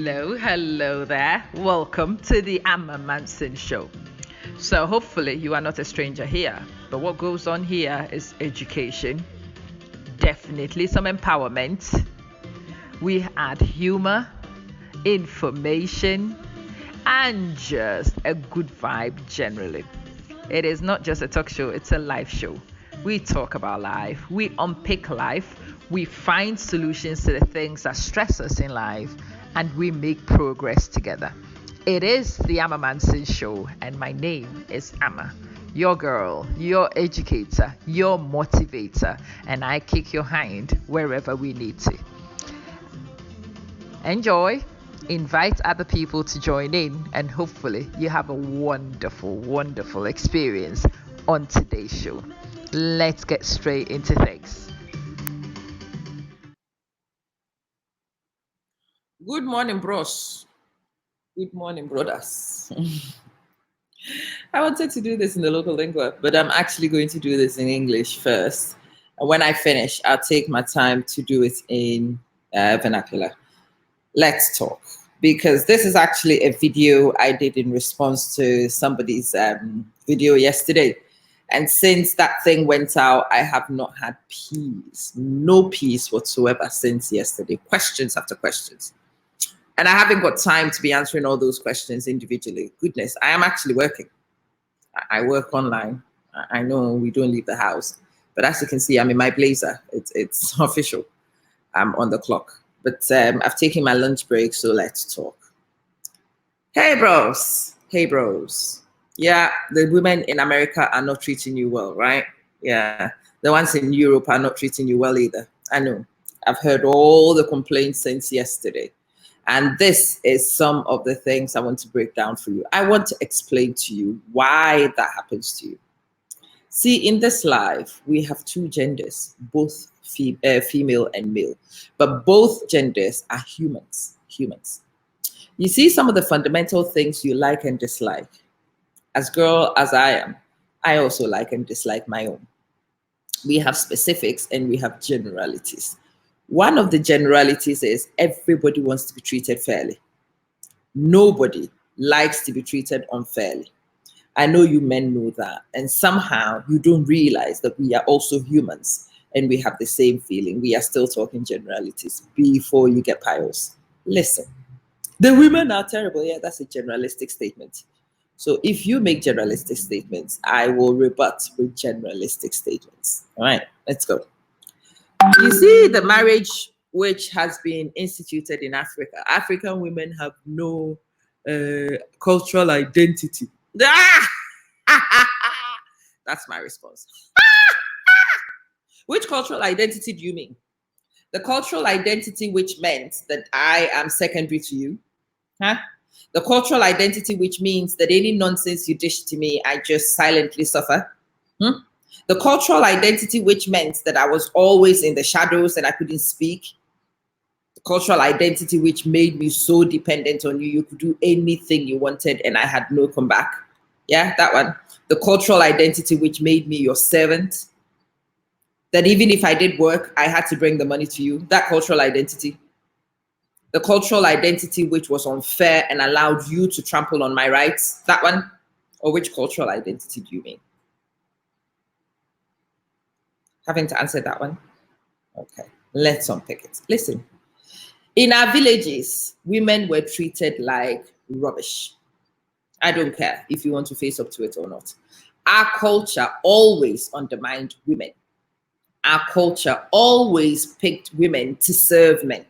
Hello there. Welcome to the Amma Manson Show. So, hopefully, you are not a stranger here. But what goes on here is education, definitely some empowerment. We add humor, information, and just a good vibe generally. It is not just a talk show, it's a live show. We talk about life, we unpick life, we find solutions to the things that stress us in life, and we make progress together. It is the Amma Manson Show, and my name is Amma, your girl, your educator, your motivator, and I kick your hind wherever we need to. Enjoy, invite other people to join in, and hopefully, you have a wonderful, wonderful experience on today's show. Let's get straight into things. Good morning, bros. Good morning, brothers. I wanted to do this in the local lingua, but I'm actually going to do this in English first. And when I finish, I'll take my time to do it in vernacular. Let's talk. Because this is actually a video I did in response to somebody's video yesterday. And since that thing went out, I have not had peace, no peace whatsoever since yesterday. Questions after questions. And I haven't got time to be answering all those questions individually. Goodness, I am actually working. I work online. I know we don't leave the house. But as you can see, I'm in my blazer. It's official. I'm on the clock. But I've taken my lunch break, so let's talk. Hey, bros. Hey, bros. Yeah, the women in America are not treating you well, right? Yeah. The ones in Europe are not treating you well either. I know. I've heard all the complaints since yesterday. And this is some of the things I want to break down for you. I want to explain to you why that happens to you. See, in this life, we have two genders, both female and male, but both genders are humans. You see some of the fundamental things you like and dislike. As girl as I am, I also like and dislike my own. We have specifics and we have generalities. One of the generalities is everybody wants to be treated fairly. Nobody likes to be treated unfairly. I know you men know that. And somehow you don't realize that we are also humans and we have the same feeling. We are still talking generalities before you get piles. Listen, the women are terrible. Yeah, that's a generalistic statement. So if you make generalistic statements, I will rebut with generalistic statements. All right, let's go. You see the marriage which has been instituted in Africa. African women have no cultural identity. That's my response. Which cultural identity do you mean? The cultural identity which meant that I am secondary to you? Huh? The cultural identity which means that any nonsense you dish to me, I just silently suffer? Hmm? The cultural identity which meant that I was always in the shadows and I couldn't speak? The cultural identity which made me so dependent on you, you could do anything you wanted and I had no comeback? Yeah, that one. The cultural identity which made me your servant, that even if I did work, I had to bring the money to you. That cultural identity. The cultural identity which was unfair and allowed you to trample on my rights. That one. Or which cultural identity do you mean? Haven't answered that one? Okay, let's unpick it. Listen, in our villages, women were treated like rubbish. I don't care if you want to face up to it or not. Our culture always undermined women. Our culture always picked women to serve men.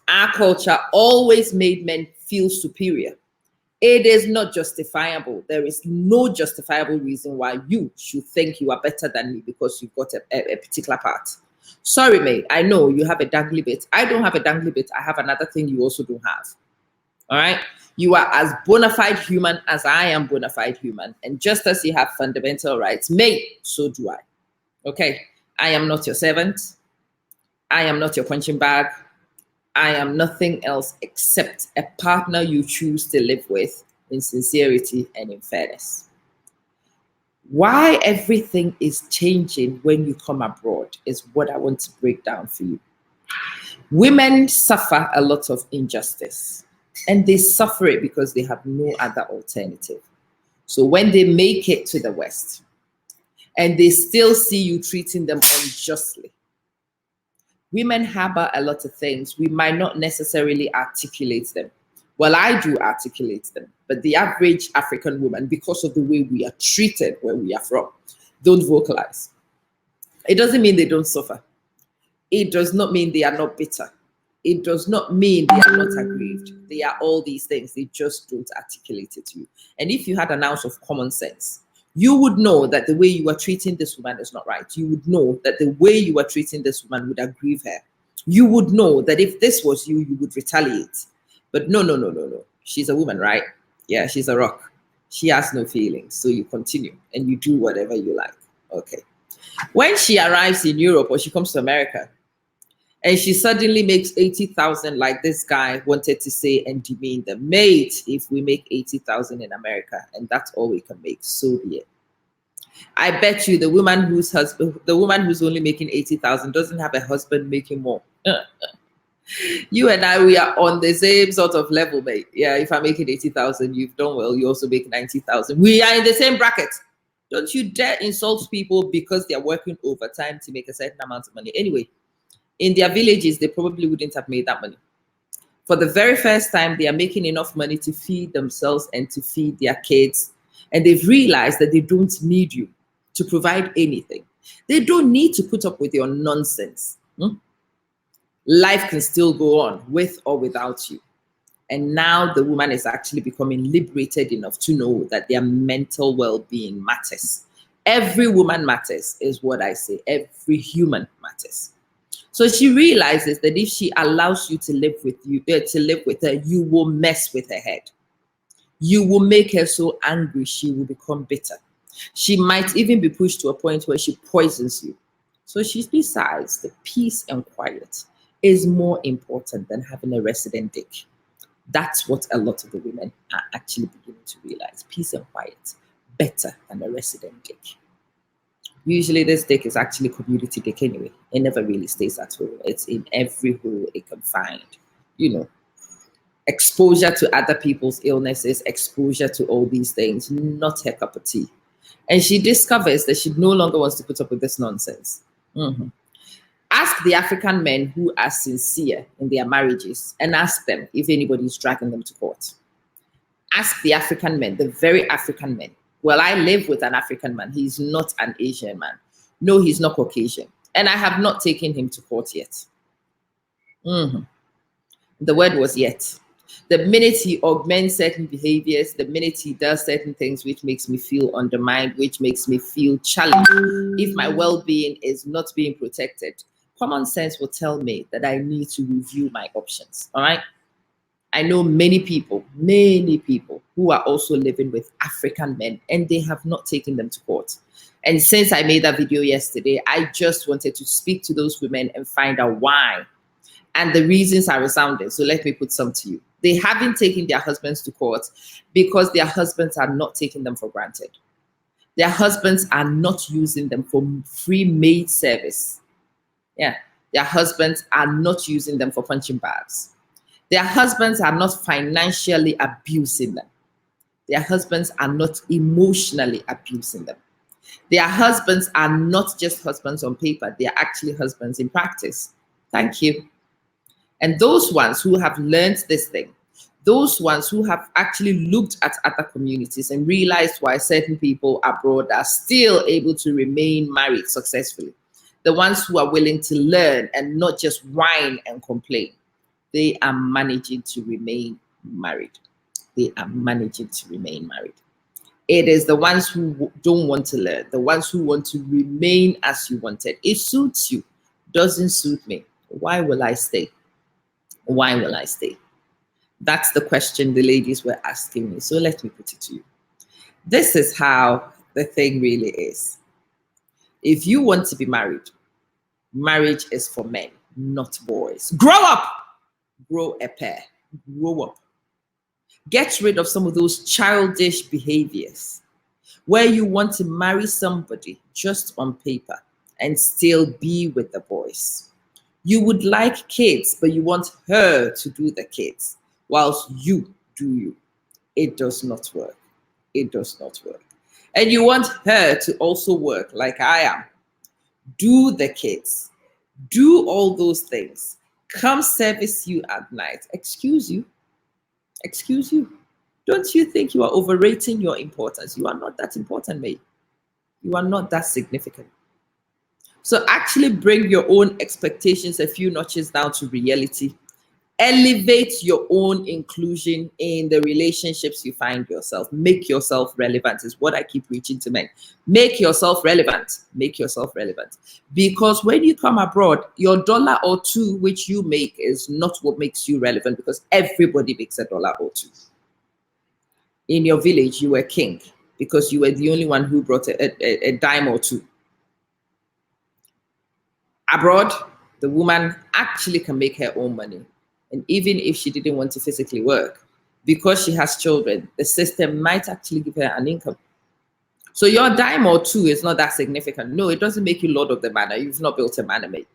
Our culture always made men feel superior. It is not justifiable. There is no justifiable reason why you should think you are better than me because you've got a particular part. Sorry, mate. I know you have a dangly bit. I don't have a dangly bit. I have another thing you also don't have. All right? You are as bona fide human as I am bona fide human. And just as you have fundamental rights, mate, so do I. Okay? I am not your servant. I am not your punching bag. I am nothing else except a partner you choose to live with in sincerity and in fairness. Why everything is changing when you come abroad is what I want to break down for you. Women suffer a lot of injustice, and they suffer it because they have no other alternative. So when they make it to the West and they still see you treating them unjustly, women harbor a lot of things. We might not necessarily articulate them. Well, I do articulate them, but the average African woman, because of the way we are treated where we are from, don't vocalize. It doesn't mean they don't suffer. It does not mean they are not bitter. It does not mean they are not aggrieved. They are all these things. They just don't articulate it to you. And if you had an ounce of common sense, you would know that the way you are treating this woman is not right. You would know that the way you are treating this woman would aggrieve her. You would know that if this was you, you would retaliate. But no, no, no, no, no. She's a woman, right? Yeah, she's a rock. She has no feelings. So you continue and you do whatever you like. Okay. When she arrives in Europe or she comes to America, and she suddenly makes 80,000, like this guy wanted to say and demean the mate. If we make 80,000 in America and that's all we can make, so be it. I bet you the woman who's only making 80,000 doesn't have a husband making more. You and I, we are on the same sort of level, mate. Yeah, if I'm making 80,000, you've done well. You also make 90,000. We are in the same bracket. Don't you dare insult people because they're working overtime to make a certain amount of money. Anyway, in their villages, they probably wouldn't have made that money. For the very first time, they are making enough money to feed themselves and to feed their kids. And they've realized that they don't need you to provide anything. They don't need to put up with your nonsense. Life can still go on with or without you. And now the woman is actually becoming liberated enough to know that their mental well-being matters. Every woman matters, is what I say. Every human matters. So she realizes that if she allows you to live with her, you will mess with her head. You will make her so angry, she will become bitter. She might even be pushed to a point where she poisons you. So she decides the peace and quiet is more important than having a resident dick. That's what a lot of the women are actually beginning to realize. Peace and quiet, better than a resident dick. Usually this dick is actually community dick anyway. It never really stays at home. It's in every hole it can find. Exposure to other people's illnesses, exposure to all these things, not her cup of tea. And she discovers that she no longer wants to put up with this nonsense. Ask the African men who are sincere in their marriages and ask them if anybody's dragging them to court. Ask the African men, the very African men. Well, I live with an African man. He's not an Asian man. No, he's not Caucasian. And I have not taken him to court yet. The word was yet. The minute he augments certain behaviors, the minute he does certain things which makes me feel undermined, which makes me feel challenged, if my well-being is not being protected, common sense will tell me that I need to review my options. All right. I know many people who are also living with African men and they have not taken them to court. And since I made that video yesterday, I just wanted to speak to those women and find out why. And the reasons are resounding. So let me put some to you. They haven't taken their husbands to court because their husbands are not taking them for granted. Their husbands are not using them for free maid service. Yeah, their husbands are not using them for punching bags. Their husbands are not financially abusing them. Their husbands are not emotionally abusing them. Their husbands are not just husbands on paper. They are actually husbands in practice. Thank you. And those ones who have learned this thing, those ones who have actually looked at other communities and realized why certain people abroad are still able to remain married successfully, the ones who are willing to learn and not just whine and complain, they are managing to remain married. They are managing to remain married. It is the ones who don't want to learn, the ones who want to remain as you wanted. It suits you, doesn't suit me. Why will I stay? Why will I stay? That's the question the ladies were asking me. So let me put it to you. This is how the thing really is. If you want to be married, marriage is for men, not boys. Grow up. Grow a pair. Grow up. Get rid of some of those childish behaviors where you want to marry somebody just on paper and still be with the boys. You would like kids, but you want her to do the kids whilst you do you. It does not work. It does not work. And you want her to also work like I am. Do the kids. Do all those things. Come service you at night. Excuse you. Excuse you. Don't you think you are overrating your importance? You are not that important, mate. You are not that significant. So actually bring your own expectations a few notches down to reality. Elevate your own inclusion in the relationships you find yourself. Make yourself relevant is what I keep preaching to men. Make yourself relevant. Make yourself relevant. Because when you come abroad, your dollar or two which you make is not what makes you relevant, because everybody makes a dollar or two. In your village, you were king because you were the only one who brought a dime or two. Abroad, the woman actually can make her own money. And even if she didn't want to physically work, because she has children, the system might actually give her an income. So your dime or two is not that significant. No, it doesn't make you lord of the manor. You've not built a manor, mate.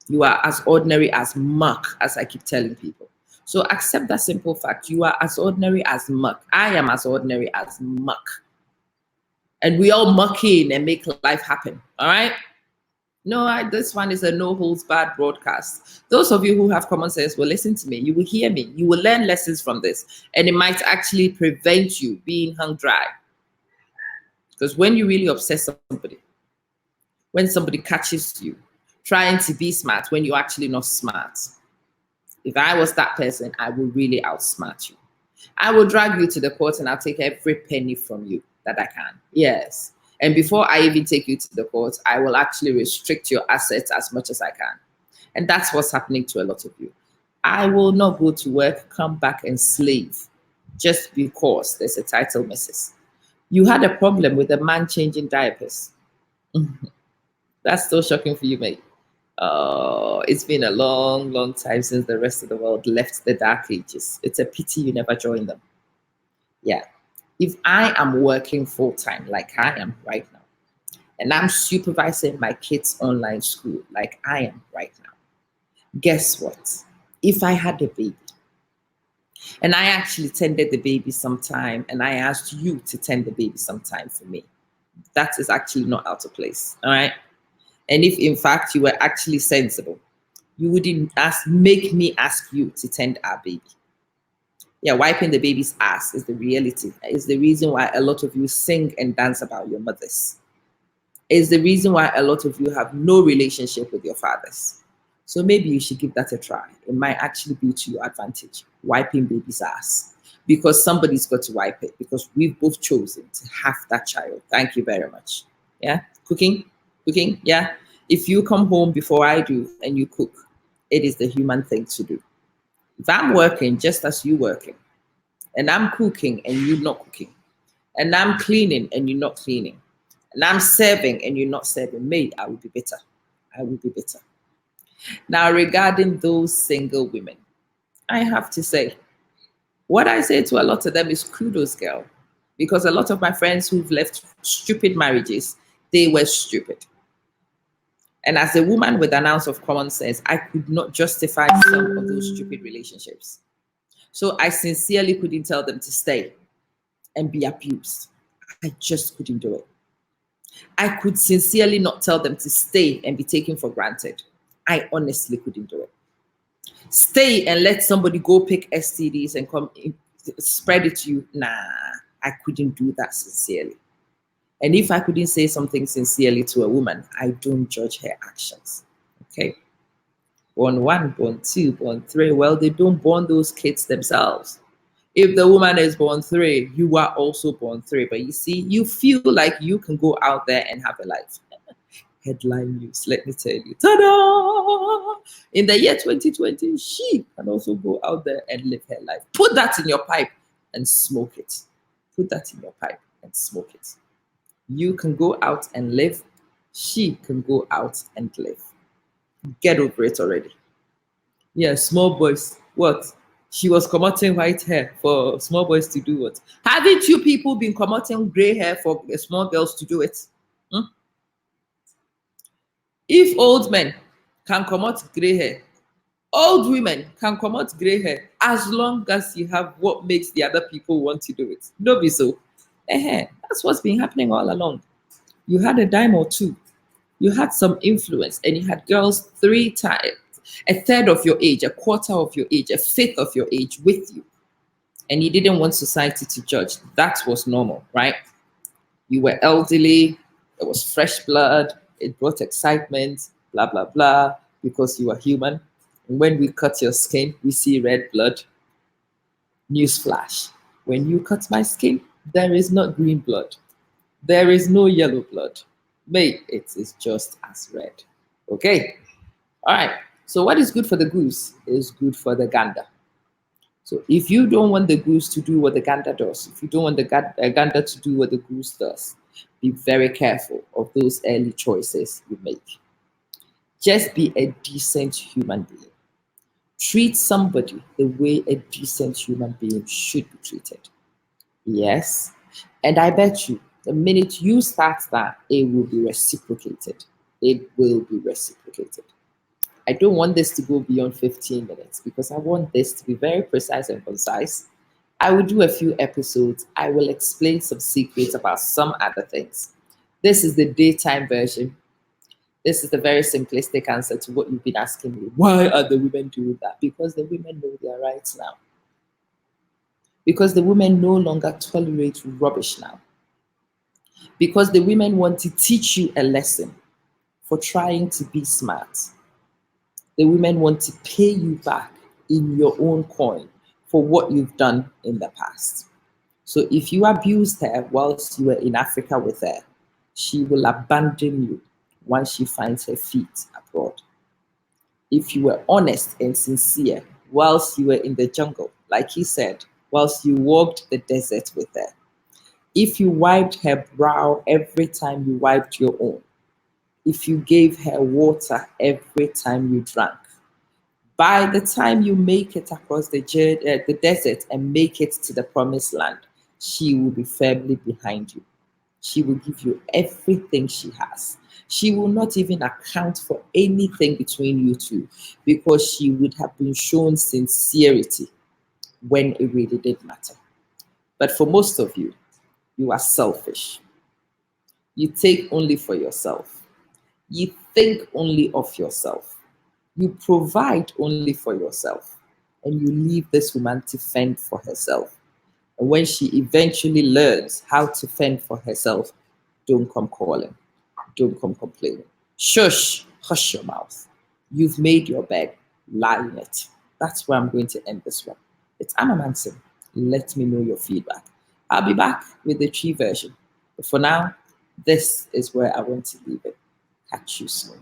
You are as ordinary as muck, as I keep telling people. So accept that simple fact. You are as ordinary as muck. I am as ordinary as muck. And we all muck in and make life happen. All right? No, this one is a no holds barred broadcast. Those of you who have common sense will listen to me. You will hear me. You will learn lessons from this. And it might actually prevent you being hung dry. Because when you really obsess somebody, when somebody catches you trying to be smart when you're actually not smart, if I was that person, I will really outsmart you. I will drag you to the court and I'll take every penny from you that I can. Yes. And before I even take you to the court, I will actually restrict your assets as much as I can. And that's what's happening to a lot of you. I will not go to work, come back and slave just because there's a title misses. You had a problem with a man changing diapers. That's still shocking for you, mate. It's been a long, long time since the rest of the world left the dark ages. It's a pity you never joined them. Yeah. If I am working full time like I am right now, and I'm supervising my kids' online school like I am right now, guess what? If I had a baby, and I actually tended the baby sometime, and I asked you to tend the baby sometime for me, that is actually not out of place. All right. And if in fact you were actually sensible, you wouldn't make me ask you to tend our baby. Yeah, wiping the baby's ass is the reality. Is the reason why a lot of you sing and dance about your mothers. Is the reason why a lot of you have no relationship with your fathers. So maybe you should give that a try. It might actually be to your advantage, wiping baby's ass. Because somebody's got to wipe it, because we've both chosen to have that child. Thank you very much. Yeah, cooking, yeah. If you come home before I do and you cook, it is the human thing to do. If I'm working just as you working, and I'm cooking and you're not cooking, and I'm cleaning and you're not cleaning, and I'm serving and you're not serving, mate, I will be bitter. I will be bitter. Now, regarding those single women, I have to say, what I say to a lot of them is kudos, girl. Because a lot of my friends who've left stupid marriages, they were stupid. And as a woman with an ounce of common sense, I could not justify some of those stupid relationships. So I sincerely couldn't tell them to stay and be abused. I just couldn't do it. I could sincerely not tell them to stay and be taken for granted. I honestly couldn't do it. Stay and let somebody go pick STDs and come spread it to you. Nah, I couldn't do that sincerely. And if I couldn't say something sincerely to a woman, I don't judge her actions. Okay? Born one, born two, born three. Well, they don't born those kids themselves. If the woman is born three, you are also born three. But you see, you feel like you can go out there and have a life. Headline news, let me tell you. Ta-da! In the year 2020, she can also go out there and live her life. Put that in your pipe and smoke it. Put that in your pipe and smoke it. You can go out and live. She can go out and live. Get over it already. Yeah, small boys. What? She was commoting white hair for small boys to do what? Haven't you people been commoting gray hair for small girls to do it? If old men can come out gray hair. Old women can come out gray hair as long as you have what makes the other people want to do it. No be so. That's what's been happening all along. You had a dime or two. You had some influence, and you had girls three times, a third of your age, a quarter of your age, a fifth of your age with you. And you didn't want society to judge. That was normal, right? You were elderly, there was fresh blood, it brought excitement, blah, blah, blah, because you are human. And when we cut your skin, we see red blood. Newsflash. When you cut my skin, there is not green blood. There is no yellow blood. Mate, it is just as red. Okay? All right. So, what is good for the goose is good for the gander. So, if you don't want the goose to do what the gander does, if you don't want the gander to do what the goose does, be very careful of those early choices you make. Just be a decent human being. Treat somebody the way a decent human being should be treated. Yes. And I bet you, the minute you start that, it will be reciprocated. It will be reciprocated. I don't want this to go beyond 15 minutes because I want this to be very precise and concise. I will do a few episodes. I will explain some secrets about some other things. This is the daytime version. This is the very simplistic answer to what you've been asking me. Why are the women doing that? Because the women know their rights now. Because the women no longer tolerate rubbish now. Because the women want to teach you a lesson for trying to be smart. The women want to pay you back in your own coin for what you've done in the past. So if you abused her whilst you were in Africa with her, she will abandon you once she finds her feet abroad. If you were honest and sincere whilst you were in the jungle, like he said, whilst you walked the desert with her, if you wiped her brow every time you wiped your own, if you gave her water every time you drank, by the time you make it across the desert and make it to the promised land, she will be firmly behind you. She will give you everything she has. She will not even account for anything between you two because she would have been shown sincerity when it really did matter. But for most of you, you are selfish. You take only for yourself. You think only of yourself. You provide only for yourself. And you leave this woman to fend for herself. And when she eventually learns how to fend for herself, don't come calling. Don't come complaining. Shush, hush your mouth. You've made your bed, lie in it. That's where I'm going to end this one. It's Anna Manson. Let me know your feedback. I'll be back with the tree version. But for now, this is where I want to leave it. Catch you soon.